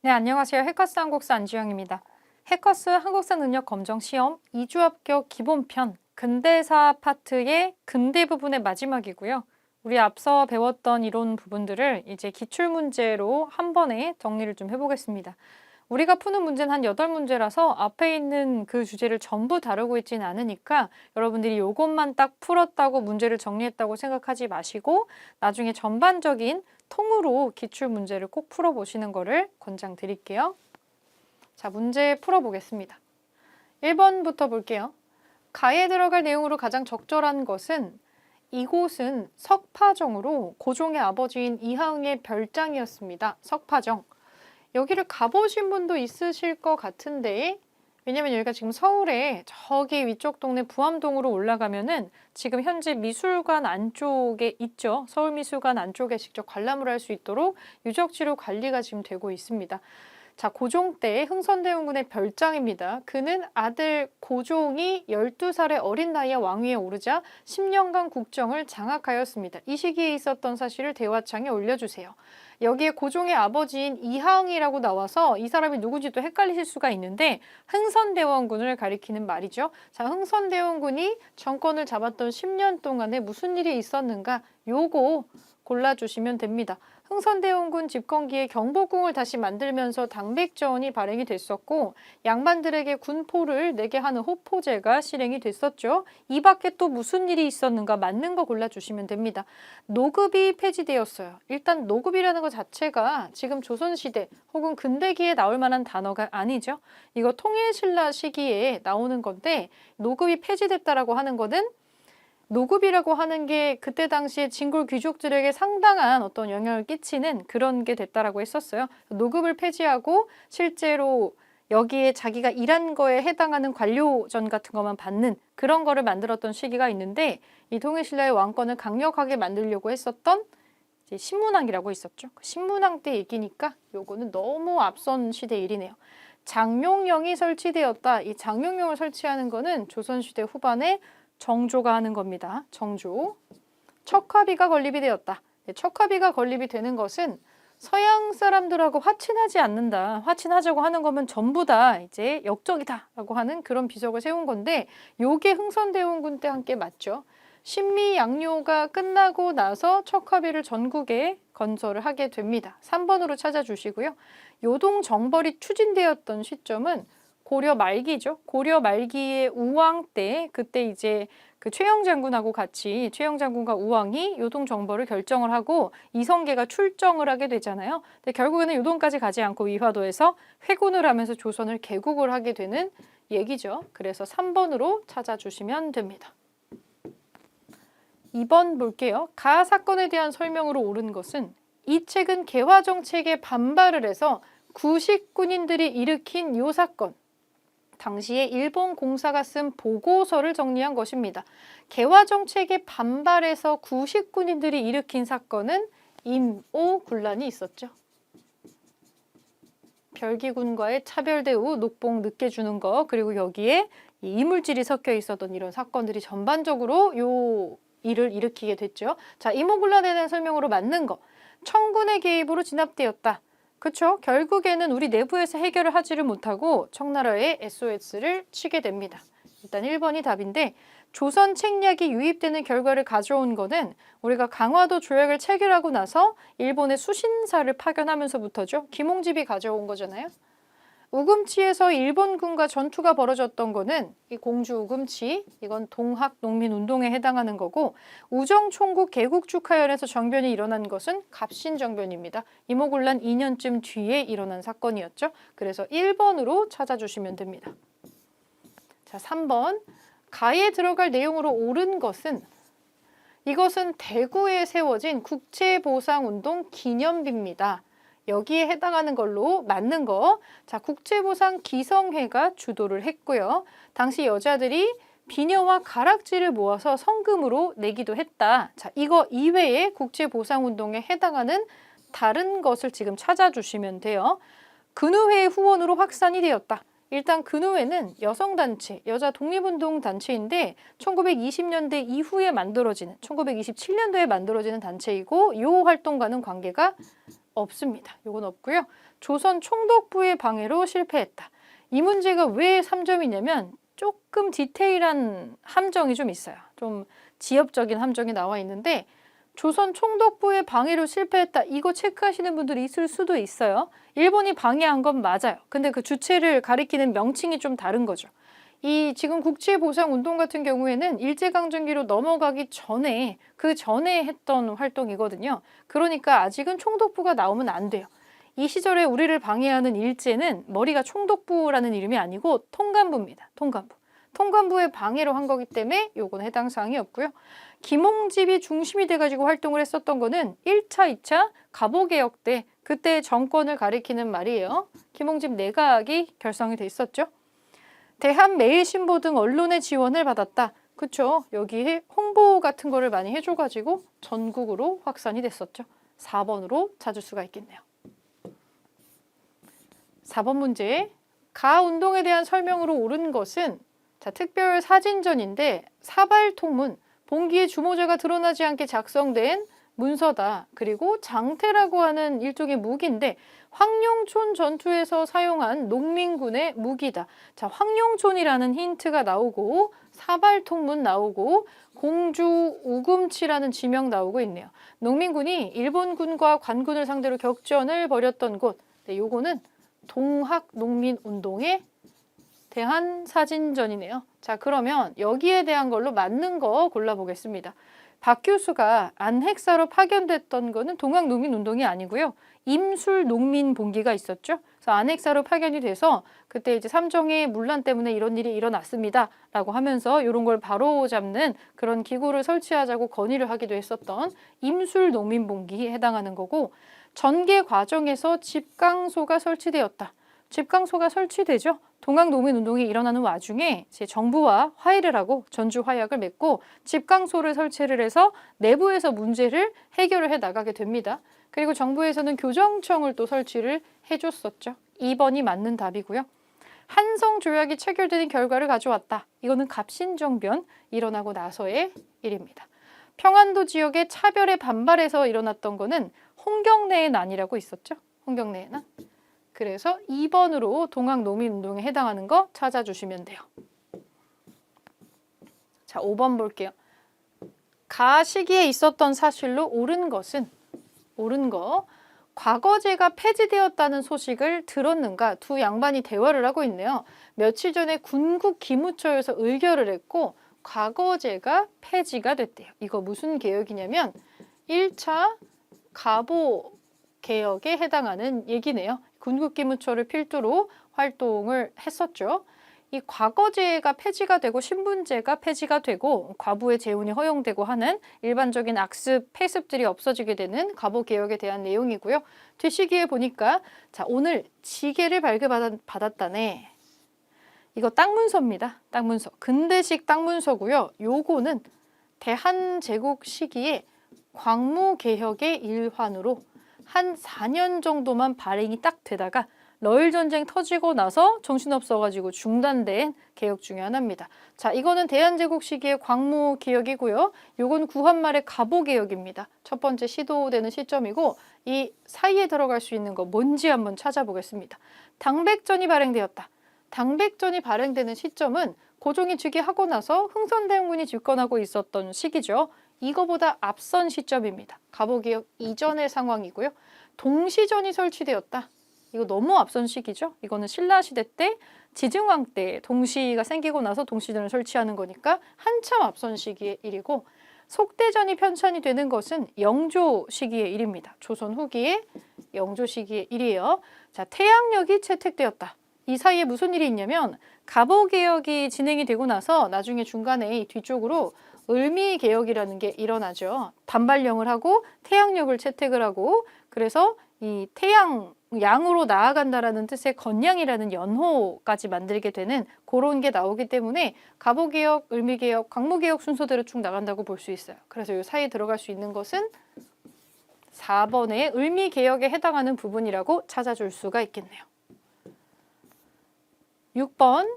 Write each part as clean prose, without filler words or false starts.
네, 안녕하세요. 해커스 한국사 안지영입니다. 해커스 한국사 능력 검정 시험 2주 합격 기본편 근대사 파트의 근대 부분의 마지막이고요. 우리 앞서 배웠던 이론 부분들을 이제 기출문제로 한 번에 정리를 좀 해보겠습니다. 우리가 푸는 문제는 한 8문제라서 앞에 있는 그 주제를 전부 다루고 있지는 않으니까 여러분들이 이것만 딱 풀었다고 문제를 정리했다고 생각하지 마시고 나중에 전반적인 통으로 기출문제를 꼭 풀어보시는 거를 권장드릴게요. 자, 문제 풀어보겠습니다. 1번부터 볼게요. 가에 들어갈 내용으로 가장 적절한 것은 이곳은 석파정으로 고종의 아버지인 이하응의 별장이었습니다. 석파정. 여기를 가보신 분도 있으실 것 같은데 왜냐면 여기가 지금 서울에 저기 위쪽 동네 부암동으로 올라가면은 지금 현재 미술관 안쪽에 있죠. 서울미술관 안쪽에 직접 관람을 할 수 있도록 유적지로 관리가 지금 되고 있습니다. 자, 고종 때 흥선대원군의 별장입니다. 그는 아들 고종이 12살의 어린 나이에 왕위에 오르자 10년간 국정을 장악하였습니다. 이 시기에 있었던 사실을 대화창에 올려주세요. 여기에 고종의 아버지인 이하응이라고 나와서 이 사람이 누구지도 헷갈리실 수가 있는데 흥선대원군을 가리키는 말이죠. 자, 흥선대원군이 정권을 잡았던 10년 동안에 무슨 일이 있었는가? 요거 골라주시면 됩니다. 흥선대원군 집권기에 경복궁을 다시 만들면서 당백전이 발행이 됐었고 양반들에게 군포를 내게 하는 호포제가 실행이 됐었죠. 이 밖에 또 무슨 일이 있었는가 맞는 거 골라주시면 됩니다. 노급이 폐지되었어요. 일단 노급이라는 것 자체가 지금 조선시대 혹은 근대기에 나올 만한 단어가 아니죠. 이거 통일신라 시기에 나오는 건데 노급이 폐지됐다라고 하는 거는 노급이라고 하는 게 그때 당시에 진골 귀족들에게 상당한 어떤 영향을 끼치는 그런 게 됐다라고 했었어요. 노급을 폐지하고 실제로 여기에 자기가 일한 거에 해당하는 관료전 같은 것만 받는 그런 거를 만들었던 시기가 있는데 이 통일신라의 왕권을 강력하게 만들려고 했었던 이제 신문왕이라고 있었죠. 신문왕 때 얘기니까 요거는 너무 앞선 시대 일이네요. 장룡령이 설치되었다. 이 장룡령을 설치하는 거는 조선시대 후반에 정조가 하는 겁니다. 정조. 척화비가 건립이 되었다. 척화비가 건립이 되는 것은 서양 사람들하고 화친하지 않는다. 화친하자고 하는 거면 전부 다 이제 역적이다라고 하는 그런 비석을 세운 건데 요게 흥선대원군 때 함께 맞죠. 신미양요가 끝나고 나서 척화비를 전국에 건설을 하게 됩니다. 3번으로 찾아주시고요. 요동정벌이 추진되었던 시점은 고려 말기죠. 고려 말기의 우왕 때 그때 이제 그 최영 장군하고 같이 최영 장군과 우왕이 요동 정벌을 결정을 하고 이성계가 출정을 하게 되잖아요. 근데 결국에는 요동까지 가지 않고 위화도에서 회군을 하면서 조선을 개국을 하게 되는 얘기죠. 그래서 3번으로 찾아주시면 됩니다. 2번 볼게요. 가 사건에 대한 설명으로 옳은 것은 이 책은 개화정책에 반발을 해서 구식군인들이 일으킨 요 사건 당시에 일본 공사가 쓴 보고서를 정리한 것입니다. 개화정책에 반발해서 구식군인들이 일으킨 사건은 임오군란이 있었죠. 별기군과의 차별 대우, 녹봉 늦게 주는 거, 그리고 여기에 이 이물질이 섞여 있었던 이런 사건들이 전반적으로 요 일을 일으키게 됐죠. 자, 임오군란에 대한 설명으로 맞는 거. 청군의 개입으로 진압되었다. 그렇죠. 결국에는 우리 내부에서 해결을 하지를 못하고 청나라에 SOS를 치게 됩니다. 일단 1번이 답인데 조선 책략이 유입되는 결과를 가져온 거는 우리가 강화도 조약을 체결하고 나서 일본의 수신사를 파견하면서부터죠. 김홍집이 가져온 거잖아요. 우금치에서 일본군과 전투가 벌어졌던 거는 이 공주 우금치, 이건 동학농민운동에 해당하는 거고 우정총국 개국축하연에서 정변이 일어난 것은 갑신정변입니다. 임오군란 2년쯤 뒤에 일어난 사건이었죠. 그래서 1번으로 찾아주시면 됩니다. 자, 3번. 가에 들어갈 내용으로 옳은 것은 이것은 대구에 세워진 국채보상운동 기념비입니다. 여기에 해당하는 걸로 맞는 거. 자, 국채보상 기성회가 주도를 했고요. 당시 여자들이 비녀와 가락지를 모아서 성금으로 내기도 했다. 자, 이거 이외에 국채보상운동에 해당하는 다른 것을 지금 찾아주시면 돼요. 근우회의 후원으로 확산이 되었다. 일단 근우회는 여성단체, 여자 독립운동 단체인데 1920년대 이후에 만들어지는, 1927년도에 만들어지는 단체이고 이 활동과는 관계가 없습니다. 요건 없고요. 조선 총독부의 방해로 실패했다. 이 문제가 왜 3점이냐면 조금 디테일한 함정이 좀 있어요. 좀 지엽적인 함정이 나와 있는데 조선 총독부의 방해로 실패했다. 이거 체크하시는 분들이 있을 수도 있어요. 일본이 방해한 건 맞아요. 근데 그 주체를 가리키는 명칭이 좀 다른 거죠. 이 지금 국제보상운동 같은 경우에는 일제강점기로 넘어가기 전에 그 전에 했던 활동이거든요. 그러니까 아직은 총독부가 나오면 안 돼요. 이 시절에 우리를 방해하는 일제는 머리가 총독부라는 이름이 아니고 통감부입니다. 통감부. 통감부의 방해로 한 거기 때문에 요건 해당 사항이 없고요. 김홍집이 중심이 돼가지고 활동을 했었던 거는 1차, 2차 갑오개혁 때 그때 정권을 가리키는 말이에요. 김홍집 내각이 결성이 돼 있었죠. 대한매일신보 등 언론의 지원을 받았다. 그쵸? 여기 홍보 같은 거를 많이 해줘가지고 전국으로 확산이 됐었죠. 4번으로 찾을 수가 있겠네요. 4번 문제. 가운동에 대한 설명으로 옳은 것은 자, 특별 사진전인데 사발통문, 봉기의 주모자가 드러나지 않게 작성된 문서다. 그리고 장태라고 하는 일종의 무기인데 황룡촌 전투에서 사용한 농민군의 무기다. 자, 황룡촌이라는 힌트가 나오고 사발통문 나오고 공주 우금치라는 지명 나오고 있네요. 농민군이 일본군과 관군을 상대로 격전을 벌였던 곳. 네, 요거는 동학농민운동에 대한 사진전이네요. 자, 그러면 여기에 대한 걸로 맞는 거 골라보겠습니다. 박 교수가 안핵사로 파견됐던 거는 동학농민운동이 아니고요. 임술농민봉기가 있었죠. 그래서 안핵사로 파견이 돼서 그때 이제 삼정의 문란 때문에 이런 일이 일어났습니다. 라고 하면서 이런 걸 바로 잡는 그런 기구를 설치하자고 건의를 하기도 했었던 임술농민봉기에 해당하는 거고 전개 과정에서 집강소가 설치되었다. 집강소가 설치되죠. 동학농민운동이 일어나는 와중에 제 정부와 화해를 하고 전주화약을 맺고 집강소를 설치를 해서 내부에서 문제를 해결을 해 나가게 됩니다. 그리고 정부에서는 교정청을 또 설치를 해줬었죠. 2번이 맞는 답이고요. 한성조약이 체결되는 결과를 가져왔다. 이거는 갑신정변 일어나고 나서의 일입니다. 평안도 지역의 차별에 반발해서 일어났던 거는 홍경래의 난이라고 있었죠. 홍경래의 난. 그래서 2번으로 동학농민운동에 해당하는 거 찾아주시면 돼요. 자, 5번 볼게요. 가 시기에 있었던 사실로 옳은 것은 옳은 거. 과거제가 폐지되었다는 소식을 들었는가 두 양반이 대화를 하고 있네요. 며칠 전에 군국 기무처에서 의결을 했고 과거제가 폐지가 됐대요. 이거 무슨 개혁이냐면 1차 갑오 개혁에 해당하는 얘기네요. 군국기무처를 필두로 활동을 했었죠. 이 과거제가 폐지가 되고 신분제가 폐지가 되고 과부의 재혼이 허용되고 하는 일반적인 악습, 폐습들이 없어지게 되는 갑오개혁에 대한 내용이고요. 뒤시기에 보니까 자, 오늘 지게를 발급받았다네. 이거 땅문서입니다. 땅문서. 근대식 땅문서고요. 요거는 대한제국 시기에 광무개혁의 일환으로 한 4년 정도만 발행이 딱 되다가 러일전쟁 터지고 나서 정신없어가지고 중단된 개혁 중에 하나입니다. 자, 이거는 대한제국 시기의 광무개혁이고요. 요건 구한말의 갑오개혁입니다. 첫 번째 시도되는 시점이고 이 사이에 들어갈 수 있는 거 뭔지 한번 찾아보겠습니다. 당백전이 발행되었다. 당백전이 발행되는 시점은 고종이 즉위하고 나서 흥선대원군이 집권하고 있었던 시기죠. 이거보다 앞선 시점입니다. 갑오개혁 이전의 상황이고요. 동시전이 설치되었다. 이거 너무 앞선 시기죠. 이거는 신라시대 때 지증왕 때 동시가 생기고 나서 동시전을 설치하는 거니까 한참 앞선 시기의 일이고 속대전이 편찬이 되는 것은 영조 시기의 일입니다. 조선 후기의 영조 시기의 일이에요. 자, 태양역이 채택되었다. 이 사이에 무슨 일이 있냐면 갑오개혁이 진행이 되고 나서 나중에 중간에 이 뒤쪽으로 을미개혁이라는 게 일어나죠. 단발령을 하고 태양역을 채택을 하고 그래서 이 양으로 나아간다라는 뜻의 건양이라는 연호까지 만들게 되는 그런 게 나오기 때문에 갑오개혁, 을미개혁, 광무개혁 순서대로 쭉 나간다고 볼 수 있어요. 그래서 이 사이에 들어갈 수 있는 것은 4번의 을미개혁에 해당하는 부분이라고 찾아줄 수가 있겠네요. 6번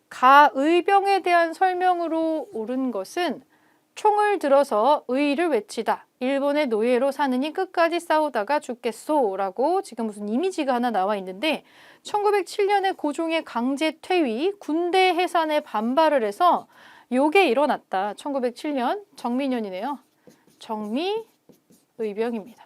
가의병에 대한 설명으로 옳은 것은 총을 들어서 의의를 외치다. 일본의 노예로 사느니 끝까지 싸우다가 죽겠소 라고 지금 무슨 이미지가 하나 나와 있는데 1907년에 고종의 강제 퇴위, 군대 해산에 반발을 해서 요게 일어났다. 1907년 정미년이네요. 정미의병입니다.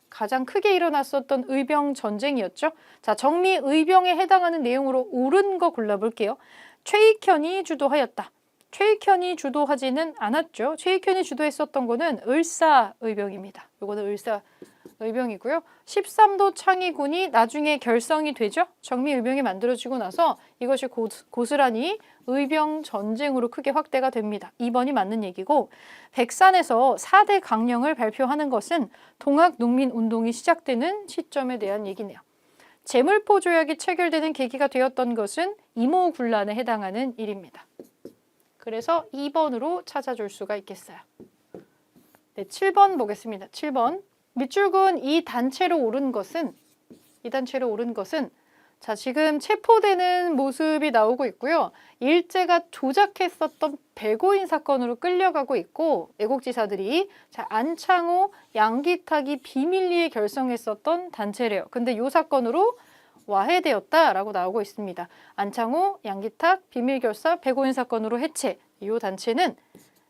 가장 크게 일어났었던 의병 전쟁이었죠. 자, 정미의병에 해당하는 내용으로 옳은 거 골라볼게요. 최익현이 주도하였다. 최익현이 주도하지는 않았죠. 최익현이 주도했었던 거는 을사의병입니다. 요거는 을사의병이고요. 13도 창의군이 나중에 결성이 되죠. 정미의병이 만들어지고 나서 이것이 고스란히 의병 전쟁으로 크게 확대가 됩니다. 2번이 맞는 얘기고 백산에서 4대 강령을 발표하는 것은 동학농민운동이 시작되는 시점에 대한 얘기네요. 제물포 조약이 체결되는 계기가 되었던 것은 이모군란에 해당하는 일입니다. 그래서 2번으로 찾아줄 수가 있겠어요. 네, 7번 보겠습니다. 7번. 밑줄근 이 단체로 오른 것은 자, 지금 체포되는 모습이 나오고 있고요. 일제가 조작했었던 배고인 사건으로 끌려가고 있고 애국지사들이 자, 안창호, 양기탁이 비밀리에 결성했었던 단체래요. 근데 이 사건으로 와해되었다라고 나오고 있습니다. 안창호, 양기탁, 비밀결사, 배고인 사건으로 해체. 이 단체는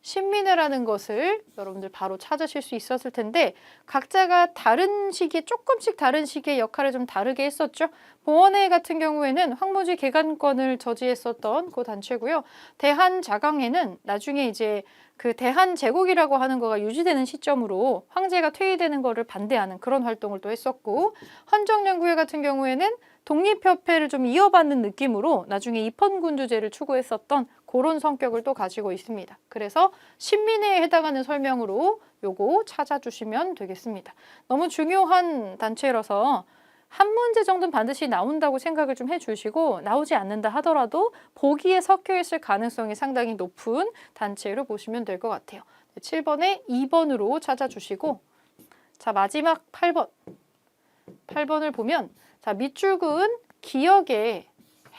신민회라는 것을 여러분들 바로 찾으실 수 있었을 텐데 각자가 다른 시기에 조금씩 다른 시기에 역할을 좀 다르게 했었죠. 봉헌회 같은 경우에는 황무지 개간권을 저지했었던 그 단체고요. 대한자강회는 나중에 이제 그 대한제국이라고 하는 거가 유지되는 시점으로 황제가 퇴위되는 거를 반대하는 그런 활동을 또 했었고 헌정연구회 같은 경우에는 독립협회를 좀 이어받는 느낌으로 나중에 입헌군주제를 추구했었던 그런 성격을 또 가지고 있습니다. 그래서 신민회에 해당하는 설명으로 요거 찾아주시면 되겠습니다. 너무 중요한 단체라서 한 문제 정도는 반드시 나온다고 생각을 좀 해주시고 나오지 않는다 하더라도 보기에 섞여 있을 가능성이 상당히 높은 단체로 보시면 될 것 같아요. 7번에 2번으로 찾아주시고 자 마지막 8번. 8번을 보면 자 밑줄근 기억에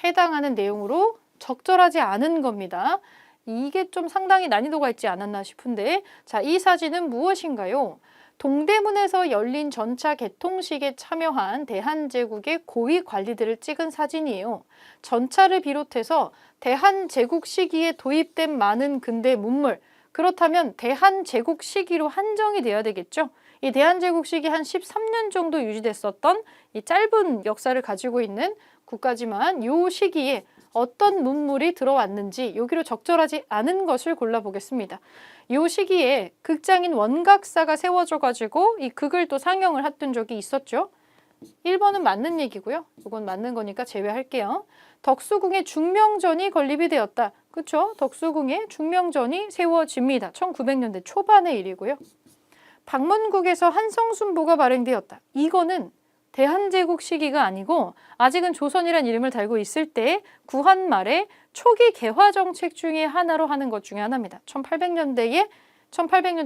해당하는 내용으로 적절하지 않은 겁니다. 이게 좀 상당히 난이도가 있지 않았나 싶은데 자, 이 사진은 무엇인가요? 동대문에서 열린 전차 개통식에 참여한 대한제국의 고위 관리들을 찍은 사진이에요. 전차를 비롯해서 대한제국 시기에 도입된 많은 근대 문물, 그렇다면 대한제국 시기로 한정이 돼야 되겠죠? 이 대한제국 시기 한 13년 정도 유지됐었던 이 짧은 역사를 가지고 있는 국가지만 이 시기에 어떤 문물이 들어왔는지 여기로 적절하지 않은 것을 골라보겠습니다. 이 시기에 극장인 원각사가 세워져 가지고 이 극을 또 상영을 했던 적이 있었죠. 1번은 맞는 얘기고요. 이건 맞는 거니까 제외할게요. 덕수궁에 중명전이 건립이 되었다. 그렇죠? 덕수궁에 중명전이 세워집니다. 1900년대 초반의 일이고요. 방문국에서 한성순보가 발행되었다. 이거는 대한제국 시기가 아니고 아직은 조선이란 이름을 달고 있을 때 구한 말에 초기 개화 정책 중에 하나로 하는 것 중에 하나입니다. 1800년대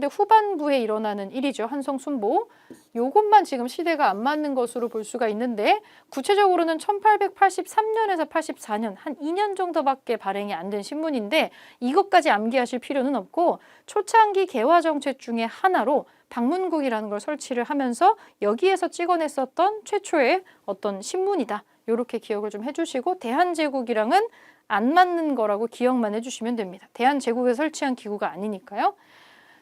후반부에 일어나는 일이죠. 한성순보. 요것만 지금 시대가 안 맞는 것으로 볼 수가 있는데 구체적으로는 1883년에서 84년 한 2년 정도밖에 발행이 안 된 신문인데 이것까지 암기하실 필요는 없고 초창기 개화 정책 중에 하나로 방문국이라는 걸 설치를 하면서 여기에서 찍어냈었던 최초의 어떤 신문이다. 이렇게 기억을 좀 해주시고 대한제국이랑은 안 맞는 거라고 기억만 해주시면 됩니다. 대한제국에 설치한 기구가 아니니까요.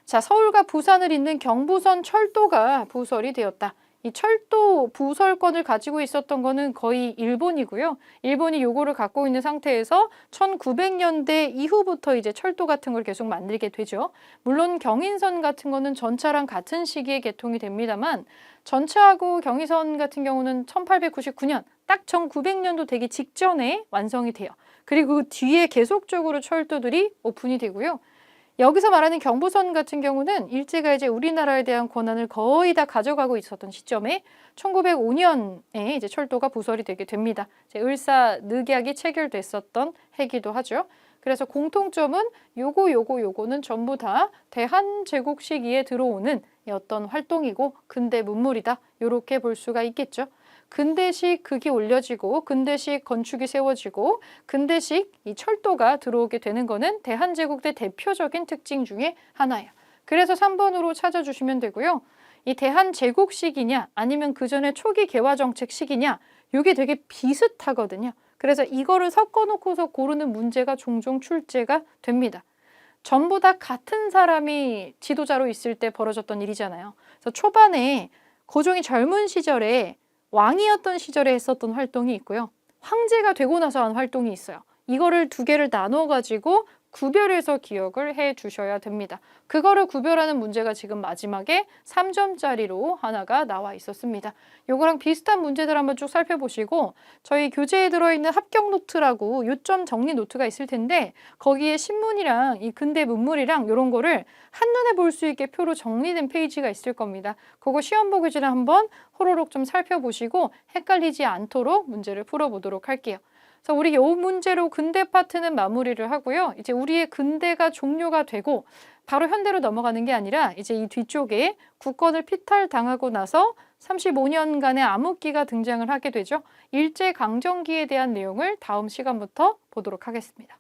자, 서울과 부산을 잇는 경부선 철도가 부설이 되었다. 이 철도 부설권을 가지고 있었던 거는 거의 일본이고요. 일본이 요거를 갖고 있는 상태에서 1900년대 이후부터 이제 철도 같은 걸 계속 만들게 되죠. 물론 경인선 같은 거는 전차랑 같은 시기에 개통이 됩니다만 전차하고 경인선 같은 경우는 1899년 딱 1900년도 되기 직전에 완성이 돼요. 그리고 그 뒤에 계속적으로 철도들이 오픈이 되고요. 여기서 말하는 경부선 같은 경우는 일제가 이제 우리나라에 대한 권한을 거의 다 가져가고 있었던 시점에 1905년에 이제 철도가 부설이 되게 됩니다. 이제 을사늑약이 체결됐었던 해기도 하죠. 그래서 공통점은 요거는 전부 다 대한제국 시기에 들어오는 어떤 활동이고 근대 문물이다. 이렇게 볼 수가 있겠죠. 근대식 극이 올려지고 근대식 건축이 세워지고 근대식 이 철도가 들어오게 되는 거는 대한제국의 대표적인 특징 중에 하나예요. 그래서 3번으로 찾아주시면 되고요. 이 대한제국식이냐 아니면 그 전에 초기 개화정책식이냐 이게 되게 비슷하거든요. 그래서 이거를 섞어놓고서 고르는 문제가 종종 출제가 됩니다. 전부 다 같은 사람이 지도자로 있을 때 벌어졌던 일이잖아요. 그래서 초반에 고종이 젊은 시절에 왕이었던 시절에 했었던 활동이 있고요. 황제가 되고 나서 한 활동이 있어요. 이거를 두 개를 나눠 가지고 구별해서 기억을 해 주셔야 됩니다. 그거를 구별하는 문제가 지금 마지막에 3점짜리로 하나가 나와 있었습니다. 요거랑 비슷한 문제들 한번 쭉 살펴보시고 저희 교재에 들어있는 합격 노트라고 요점 정리 노트가 있을 텐데 거기에 신문이랑 이 근대 문물이랑 이런 거를 한눈에 볼 수 있게 표로 정리된 페이지가 있을 겁니다. 그거 시험 보기 전에 한번 호로록 좀 살펴보시고 헷갈리지 않도록 문제를 풀어보도록 할게요. 그래서 우리 요 문제로 근대 파트는 마무리를 하고요. 이제 우리의 근대가 종료가 되고 바로 현대로 넘어가는 게 아니라 이제 이 뒤쪽에 국권을 피탈당하고 나서 35년간의 암흑기가 등장을 하게 되죠. 일제강점기에 대한 내용을 다음 시간부터 보도록 하겠습니다.